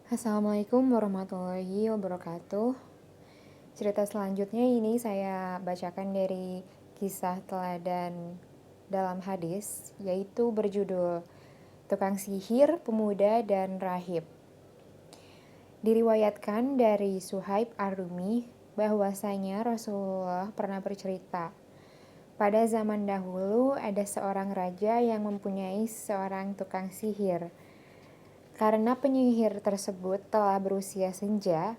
Assalamualaikum warahmatullahi wabarakatuh. Cerita selanjutnya ini saya bacakan dari kisah teladan dalam hadis, yaitu berjudul Tukang Sihir, Pemuda dan Rahib. Diriwayatkan dari Suhaib Ar-Rumi bahwasanya Rasulullah pernah bercerita, pada zaman dahulu ada seorang raja yang mempunyai seorang tukang sihir. Karena penyihir tersebut telah berusia senja,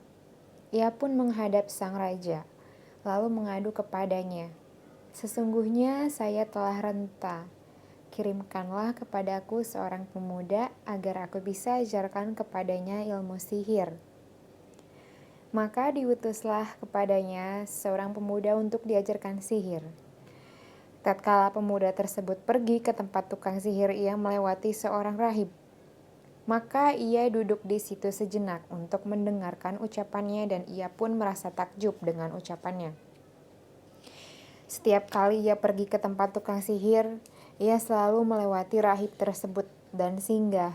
ia pun menghadap sang raja, lalu mengadu kepadanya, "Sesungguhnya saya telah renta. Kirimkanlah kepadaku seorang pemuda agar aku bisa ajarkan kepadanya ilmu sihir." Maka diutuslah kepadanya seorang pemuda untuk diajarkan sihir. Tatkala pemuda tersebut pergi ke tempat tukang sihir, ia melewati seorang rahib. Maka ia duduk di situ sejenak untuk mendengarkan ucapannya dan ia pun merasa takjub dengan ucapannya. Setiap kali ia pergi ke tempat tukang sihir, ia selalu melewati rahib tersebut dan singgah.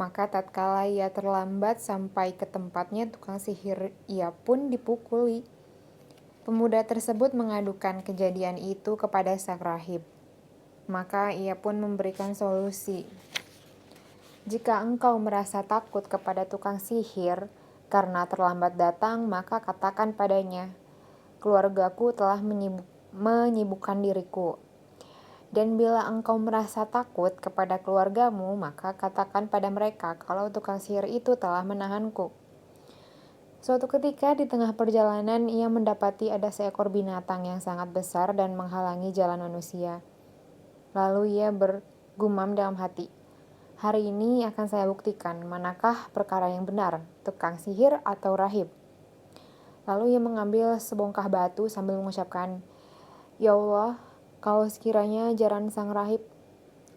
Maka tatkala ia terlambat sampai ke tempatnya tukang sihir, ia pun dipukuli. Pemuda tersebut mengadukan kejadian itu kepada sang rahib. Maka ia pun memberikan solusi. Jika engkau merasa takut kepada tukang sihir karena terlambat datang, maka katakan padanya, "Keluargaku telah menyibukkan diriku." Dan bila engkau merasa takut kepada keluargamu, maka katakan pada mereka kalau tukang sihir itu telah menahanku. Suatu ketika di tengah perjalanan ia mendapati ada seekor binatang yang sangat besar dan menghalangi jalan manusia. Lalu ia bergumam dalam hati, "Hari ini akan saya buktikan manakah perkara yang benar, tukang sihir atau rahib." Lalu ia mengambil sebongkah batu sambil mengucapkan, "Ya Allah, kalau sekiranya ajaran sang rahib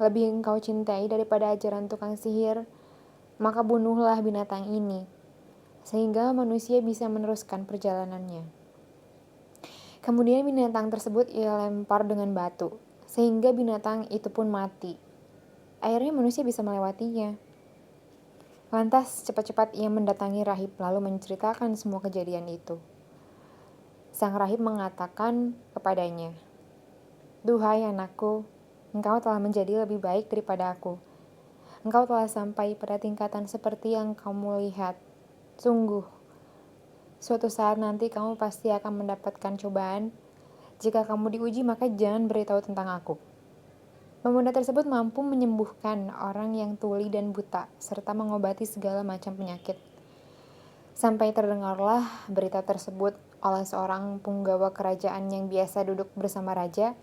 lebih engkau cintai daripada ajaran tukang sihir, maka bunuhlah binatang ini, sehingga manusia bisa meneruskan perjalanannya." Kemudian binatang tersebut ia lempar dengan batu, sehingga binatang itu pun mati. Akhirnya manusia bisa melewatinya. Lantas cepat-cepat ia mendatangi rahib lalu menceritakan semua kejadian itu. Sang rahib mengatakan kepadanya, "Duhai anakku, engkau telah menjadi lebih baik daripada aku. Engkau telah sampai pada tingkatan seperti yang kamu lihat. Sungguh, suatu saat nanti kamu pasti akan mendapatkan cobaan. Jika kamu diuji, maka jangan beritahu tentang aku." Pemuda tersebut mampu menyembuhkan orang yang tuli dan buta, serta mengobati segala macam penyakit. Sampai terdengarlah berita tersebut oleh seorang punggawa kerajaan yang biasa duduk bersama raja,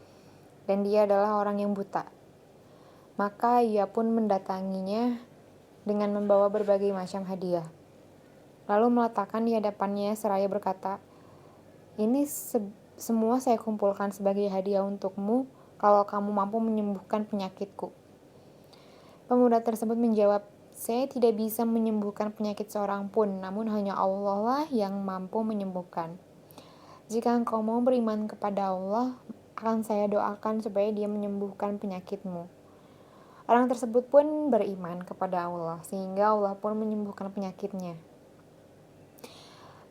dan dia adalah orang yang buta. Maka ia pun mendatanginya dengan membawa berbagai macam hadiah. Lalu meletakkan di hadapannya seraya berkata, "Ini semua saya kumpulkan sebagai hadiah untukmu kalau kamu mampu menyembuhkan penyakitku." Pemuda tersebut menjawab, "Saya tidak bisa menyembuhkan penyakit seorang pun, namun hanya Allah lah yang mampu menyembuhkan. Jika engkau mau beriman kepada Allah, akan saya doakan supaya dia menyembuhkan penyakitmu." Orang tersebut pun beriman kepada Allah, sehingga Allah pun menyembuhkan penyakitnya.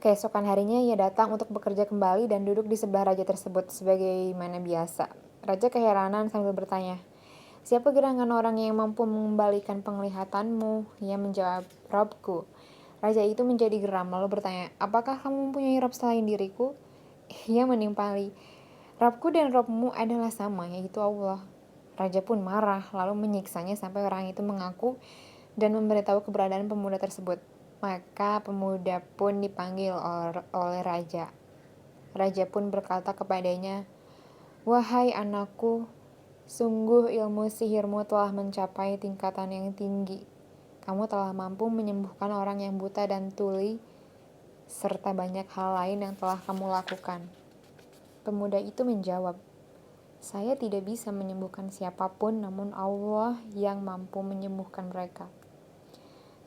Keesokan harinya ia datang untuk bekerja kembali dan duduk di sebelah raja tersebut sebagaimana biasa. Raja keheranan sambil bertanya, "Siapa gerangan orang yang mampu mengembalikan penglihatanmu?" Ia menjawab, "Robku." Raja itu menjadi geram lalu bertanya, "Apakah kamu mempunyai Rob selain diriku?" Ia menimpali, "Robku dan Robmu adalah sama, yaitu Allah." Raja pun marah lalu menyiksanya sampai orang itu mengaku dan memberitahu keberadaan pemuda tersebut. Maka pemuda pun dipanggil oleh raja. Raja pun berkata kepadanya, "Wahai anakku, sungguh ilmu sihirmu telah mencapai tingkatan yang tinggi. Kamu telah mampu menyembuhkan orang yang buta dan tuli, serta banyak hal lain yang telah kamu lakukan." Pemuda itu menjawab, "Saya tidak bisa menyembuhkan siapapun, namun Allah yang mampu menyembuhkan mereka."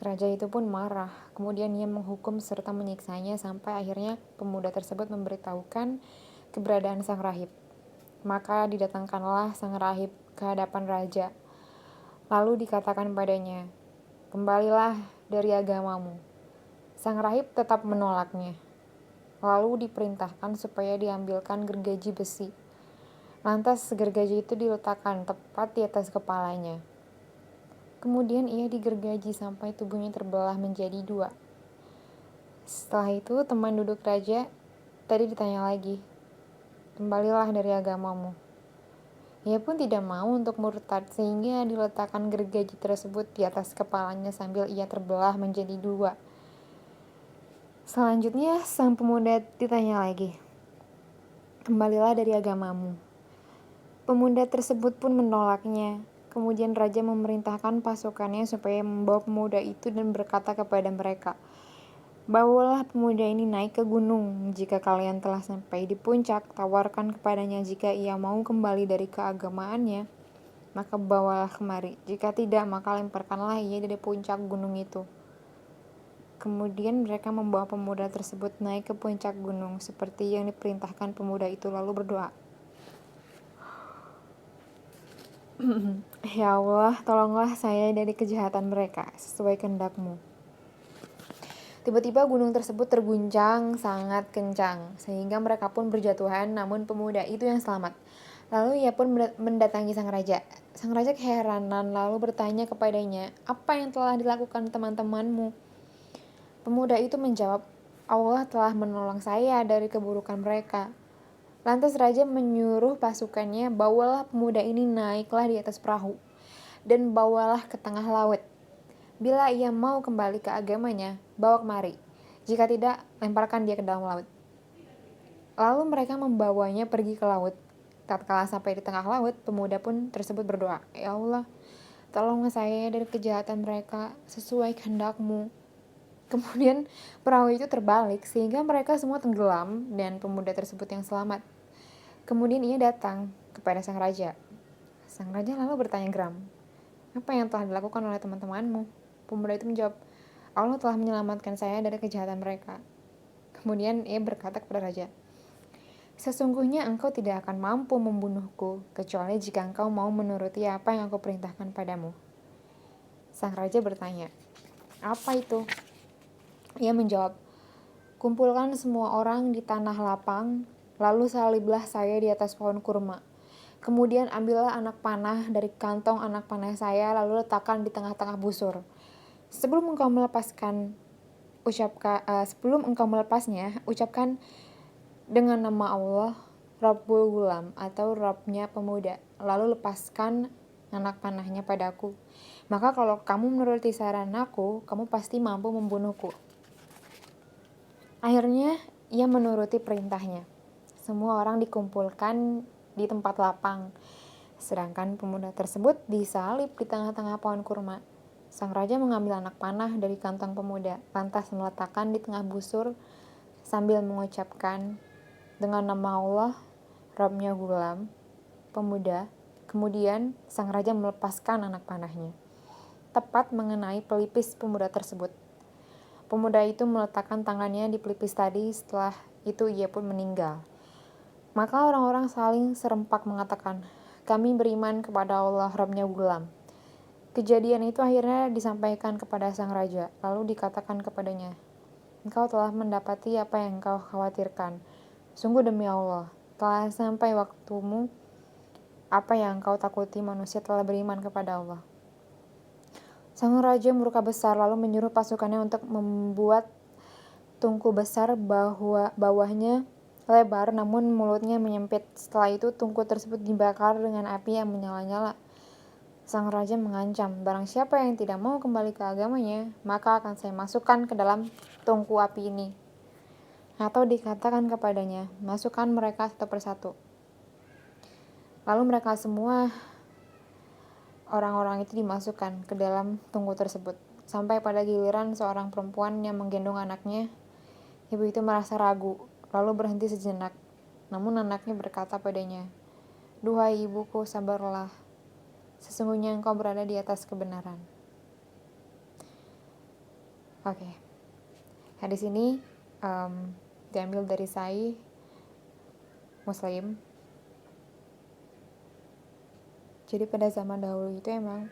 Raja itu pun marah, kemudian ia menghukum serta menyiksanya sampai akhirnya pemuda tersebut memberitahukan keberadaan sang rahib. Maka didatangkanlah sang rahib ke hadapan raja. Lalu dikatakan padanya, "Kembalilah dari agamamu. Sang rahib tetap menolaknya. Lalu diperintahkan supaya diambilkan gergaji besi. Lantas gergaji itu diletakkan tepat di atas kepalanya. Kemudian ia digergaji sampai tubuhnya terbelah menjadi dua. Setelah itu teman duduk raja tadi ditanya lagi, "Kembalilah dari agamamu." Ia pun tidak mau untuk murtad sehingga diletakkan gergaji tersebut di atas kepalanya sambil ia terbelah menjadi dua. Selanjutnya sang pemuda ditanya lagi, "Kembalilah dari agamamu." Pemuda tersebut pun menolaknya. Kemudian raja memerintahkan pasukannya supaya membawa pemuda itu dan berkata kepada mereka, "Bawalah pemuda ini naik ke gunung. Jika kalian telah sampai di puncak, tawarkan kepadanya jika ia mau kembali dari keagamaannya, maka bawalah kemari. Jika tidak, maka lemparkanlah ia dari puncak gunung itu." Kemudian mereka membawa pemuda tersebut naik ke puncak gunung seperti yang diperintahkan pemuda itu lalu berdoa, "Ya Allah, tolonglah saya dari kejahatan mereka sesuai kehendak-Mu." Tiba-tiba gunung tersebut terguncang sangat kencang sehingga mereka pun berjatuhan, namun pemuda itu yang selamat. Lalu ia pun mendatangi sang raja. Sang raja keheranan lalu bertanya kepadanya, "Apa yang telah dilakukan teman-temanmu?" Pemuda itu menjawab, "Allah telah menolong saya dari keburukan mereka." Lantas raja menyuruh pasukannya, "Bawalah pemuda ini naiklah di atas perahu dan bawalah ke tengah laut. Bila ia mau kembali ke agamanya, bawa kemari. Jika tidak, lemparkan dia ke dalam laut." Lalu mereka membawanya pergi ke laut. Tatkala sampai di tengah laut, pemuda pun tersebut berdoa, "Ya Allah, tolonglah saya dari kejahatan mereka sesuai kehendak-Mu." Kemudian perahu itu terbalik sehingga mereka semua tenggelam dan pemuda tersebut yang selamat. Kemudian ia datang kepada sang raja. Sang raja lalu bertanya geram, "Apa yang telah dilakukan oleh teman-temanmu?" Pemuda itu menjawab, "Allah telah menyelamatkan saya dari kejahatan mereka." Kemudian ia berkata kepada raja, "Sesungguhnya engkau tidak akan mampu membunuhku kecuali jika engkau mau menuruti apa yang aku perintahkan padamu." Sang raja bertanya, "Apa itu?" Ia menjawab, "Kumpulkan semua orang di tanah lapang, lalu saliblah saya di atas pohon kurma. Kemudian ambillah anak panah dari kantong anak panah saya, lalu letakkan di tengah-tengah busur. Sebelum engkau melepasnya, ucapkan dengan nama Allah, Rabbul Gulam atau Rabbnya pemuda, lalu lepaskan anak panahnya padaku. Maka kalau kamu menuruti saran aku, kamu pasti mampu membunuhku." Akhirnya ia menuruti perintahnya. Semua orang dikumpulkan di tempat lapang, sedangkan pemuda tersebut disalib di tengah-tengah pohon kurma. Sang raja mengambil anak panah dari kantong pemuda, lantas meletakkan di tengah busur sambil mengucapkan dengan nama Allah, Rabbnya Gulam, pemuda. Kemudian sang raja melepaskan anak panahnya, tepat mengenai pelipis pemuda tersebut. Pemuda itu meletakkan tangannya di pelipis tadi, setelah itu ia pun meninggal. Maka orang-orang saling serempak mengatakan, "Kami beriman kepada Allah Rabbnya Gulam." Kejadian itu akhirnya disampaikan kepada sang raja, lalu dikatakan kepadanya, "Engkau telah mendapati apa yang engkau khawatirkan. Sungguh demi Allah, telah sampai waktumu. Apa yang engkau takuti manusia telah beriman kepada Allah." Sang raja murka besar lalu menyuruh pasukannya untuk membuat tungku besar bawahnya lebar namun mulutnya menyempit. Setelah itu tungku tersebut dibakar dengan api yang menyala-nyala. Sang raja mengancam, "Barang siapa yang tidak mau kembali ke agamanya, maka akan saya masukkan ke dalam tungku api ini." Atau dikatakan kepadanya, "Masukkan mereka satu persatu." Lalu mereka semua orang-orang itu dimasukkan ke dalam tungku tersebut. Sampai pada giliran seorang perempuan yang menggendong anaknya, ibu itu merasa ragu, lalu berhenti sejenak. Namun anaknya berkata padanya, "Duhai ibuku, sabarlah. Sesungguhnya engkau berada di atas kebenaran." Oke. Hadis ini diambil dari Sahih Muslim. Jadi pada zaman dahulu itu emang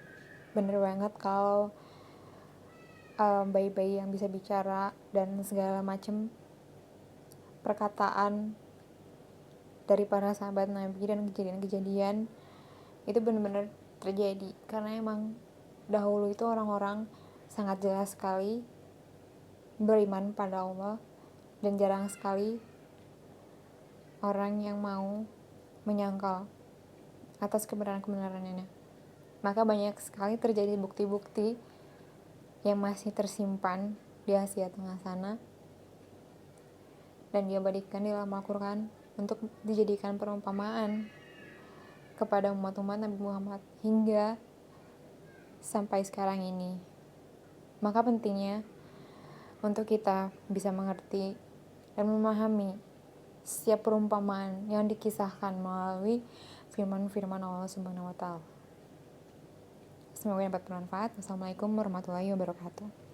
bener banget kalau bayi-bayi yang bisa bicara dan segala macam perkataan dari para sahabat Nabi dan kejadian-kejadian itu benar-benar terjadi, karena emang dahulu itu orang-orang sangat jelas sekali beriman pada Allah dan jarang sekali orang yang mau menyangkal atas kebenaran-kebenarannya. Maka banyak sekali terjadi bukti-bukti yang masih tersimpan di Asia Tengah sana dan diabadikan di dalam Al-Quran untuk dijadikan perumpamaan kepada umat-umat Nabi Muhammad hingga sampai sekarang ini. Maka pentingnya untuk kita bisa mengerti dan memahami setiap perumpamaan yang dikisahkan melalui firman-firman Allah Subhanahu wa Ta'ala. Semoga dapat bermanfaat. Wassalamualaikum warahmatullahi wabarakatuh.